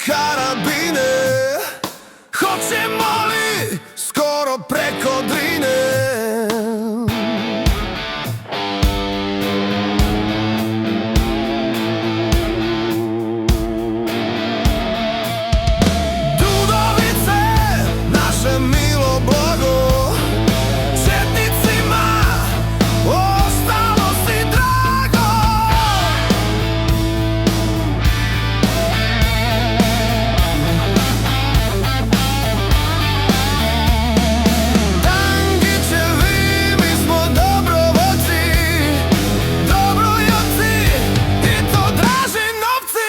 karabine. Hoćemo li skoro preko Drine? Dudovice, naše milo blago, četnicima ostalo si drago. Tangićevi, mi smo dobrovoljci, dobrojoci i to draži novci.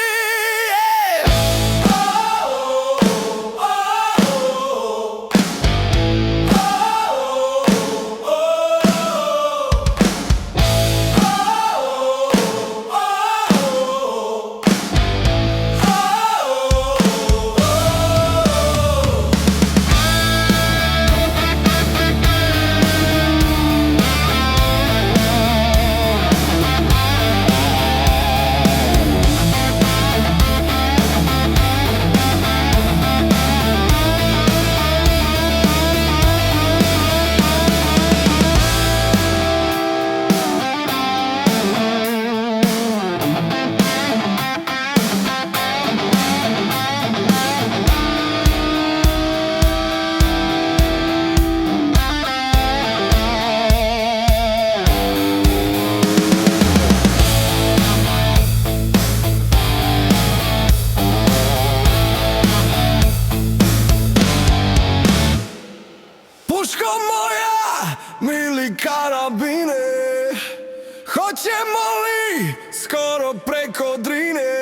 Puško moja, mili karabine, hoćemo li skoro preko Drine?